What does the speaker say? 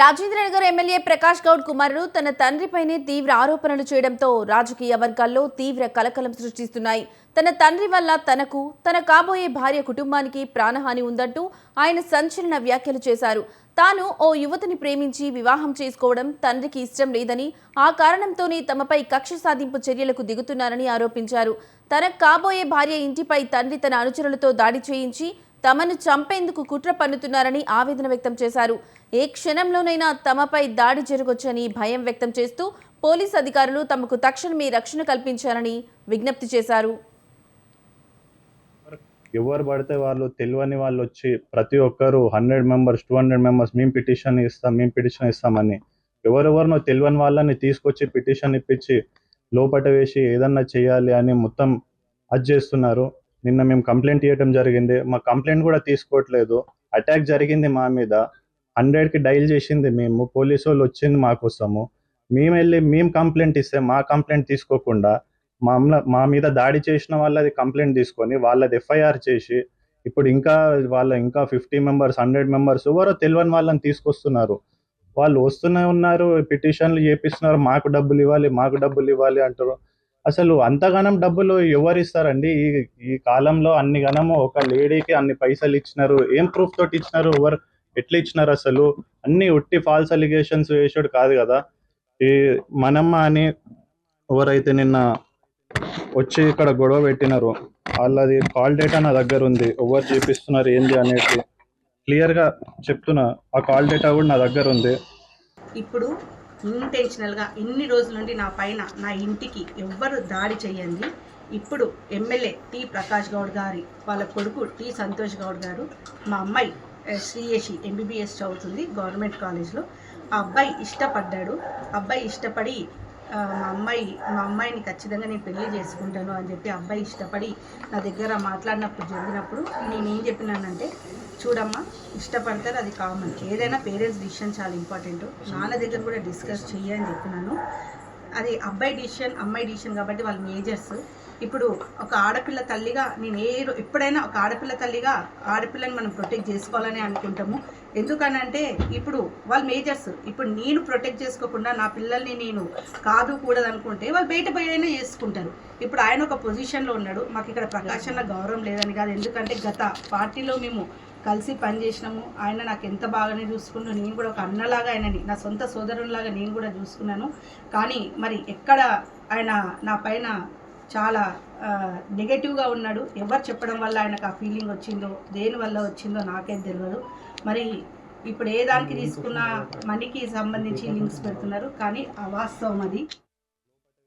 Rajendranagar MLA Prakash Goud కుమారుడు తన తండ్రిపైనే తీవ్ర ఆరోపణలు చేయడంతో రాజకీయ వర్గాల్లో తీవ్ర కలకలం సృష్టిస్తున్నాయి. తన తండ్రి వల్ల తనకు, తన కాబోయే భార్య కుటుంబానికి ప్రాణహాని ఉందంటూ ఆయన సంచలన వ్యాఖ్యలు చేశారు. తాను ఓ యువతిని ప్రేమించి వివాహం చేసుకోవడం తండ్రికి ఇష్టం లేదని, ఆ కారణంతోనే తమపై కక్ష సాధింపు చర్యలకు దిగుతున్నారని ఆరోపించారు. తన కాబోయే భార్య ఇంటిపై తండ్రి తన అనుచరులతో దాడి చేయించి తమను చంపేందుకు కుట్ర పన్నుతున్నారని ఆవేదన వ్యక్తం చేశారు. ఏ క్షణంలోనైనా తమపై దాడి జరగొచ్చని భయం వ్యక్తం చేస్తూ పోలీస్ అధికారులు తమకు తక్షణమే రక్షణ కల్పించాలని విజ్ఞప్తి చేశారు. ఎవరు పడితే వాళ్ళు తెలియని వాళ్ళు వచ్చి ప్రతి ఒక్కరు 100 మెంబర్స్ 200 మెంబర్స్ మేము పిటిషన్ ఇస్తామని ఎవరెవరినో తెలియని వాళ్ళని తీసుకొచ్చి పిటిషన్ ఇప్పించి లోపట వేసి ఏదన్నా చేయాలి అని మొత్తం అది చేస్తున్నారు. నిన్న మేము కంప్లైంట్ ఇవ్వడం జరిగింది. మా కంప్లైంట్ కూడా తీసుకోవట్లేదు. అటాక్ జరిగింది మా మీద, 100కి డైల్ చేసింది మేము, పోలీసు వాళ్ళు వచ్చింది మా కోసము. మేము కంప్లైంట్ ఇస్తే మా కంప్లైంట్ తీసుకోకుండా మా మీద దాడి చేసిన వాళ్ళది కంప్లైంట్ తీసుకొని వాళ్ళది ఎఫ్ఐఆర్ చేసి ఇప్పుడు ఇంకా 50 మెంబర్స్ 100 మెంబర్స్ ఎవరో తెలియని వాళ్ళని తీసుకొస్తున్నారు. వాళ్ళు వస్తూనే ఉన్నారు, పిటిషన్లు చేపిస్తున్నారు, మాకు డబ్బులు ఇవ్వాలి అంటారు. అసలు అంతగానం డబ్బులు ఎవరు ఇస్తారండి? ఈ కాలంలో అన్ని గనము ఒక లేడీకి అన్ని పైసలు ఇచ్చినారు. ఏం ప్రూఫ్ తోటి ఇచ్చినారు? ఎట్లా ఇచ్చినారు? అసలు అన్ని ఉట్టి ఫాల్స్ అలిగేషన్స్ వేసాడు కాదు కదా. ఈ మనమ్మ అని ఎవరైతే నిన్న వచ్చి ఇక్కడ గొడవ పెట్టినారు, వాళ్ళది కాల్ డేటా నా దగ్గర ఉంది. ఎవరు చేపిస్తున్నారు ఏంది అనేది క్లియర్గా చెప్తున్నా. ఆ కాల్ డేటా కూడా నా దగ్గర ఉంది. ఇప్పుడు ఇంటెన్షనల్గా ఇన్ని రోజుల నుండి నా పైన, నా ఇంటికి ఎవ్వరు దాడి చేయండి. ఇప్పుడు ఎమ్మెల్యే టి ప్రకాష్ గౌడ్ గారి వాళ్ళ కొడుకు టి సంతోష్ గౌడ్ గారు, మా అమ్మాయి శ్రీయేషి MBBS చదువుతుంది గవర్నమెంట్ కాలేజ్లో. ఆ అబ్బాయి ఇష్టపడ్డాడు. అబ్బాయి ఇష్టపడి మా అమ్మాయిని ఖచ్చితంగా నేను పెళ్లి చేసుకుంటాను అని చెప్పి అబ్బాయి ఇష్టపడి నా దగ్గర జరిగినప్పుడు నేనేం చెప్పినానంటే, చూడమ్మా, ఇష్టపడతారు, అది కామన్. ఏదైనా పేరెంట్స్ డిసిషన్ చాలా ఇంపార్టెంట్. నాన్న దగ్గర కూడా డిస్కస్ చెయ్యని చెప్పినాను. అది అబ్బాయి డిసిషన్, అమ్మాయి డిసిషన్ కాబట్టి వాళ్ళు మేజర్స్. ఇప్పుడు ఒక ఆడపిల్ల తల్లిగా నేను ఎప్పుడైనా ఒక ఆడపిల్ల తల్లిగా ఆడపిల్లని మనం ప్రొటెక్ట్ చేసుకోవాలని అనుకుంటాము. ఎందుకనంటే ఇప్పుడు వాళ్ళు మేజర్స్. ఇప్పుడు నేను ప్రొటెక్ట్ చేసుకోకుండా నా పిల్లల్ని నేను కూడదు అనుకుంటే వాళ్ళు బయట పోయినా చేసుకుంటారు. ఇప్పుడు ఆయన ఒక పొజిషన్లో ఉన్నాడు. మాకు ఇక్కడ ప్రకాశంలో గౌరవం లేదని కాదు, ఎందుకంటే గత పార్టీలో మేము కలిసి పనిచేసినాము. ఆయన నాకు ఎంత బాగానే చూసుకున్నాను. నేను కూడా ఒక అన్నలాగా ఆయనని నా సొంత సోదరునిలాగా నేను కూడా చూసుకున్నాను. కానీ మరి ఎక్కడ ఆయన నా పైన చాలా నెగటివ్గా ఉన్నాడు. ఎవరు చెప్పడం వల్ల ఆయనకు ఆ ఫీలింగ్ వచ్చిందో, దేని వల్ల వచ్చిందో నాకేం తెలియదు. మరి ఇప్పుడు ఏ దానికి తీసుకున్న మనీకి సంబంధించి లింక్స్ పెడుతున్నారు, కానీ అవాస్తవం అది.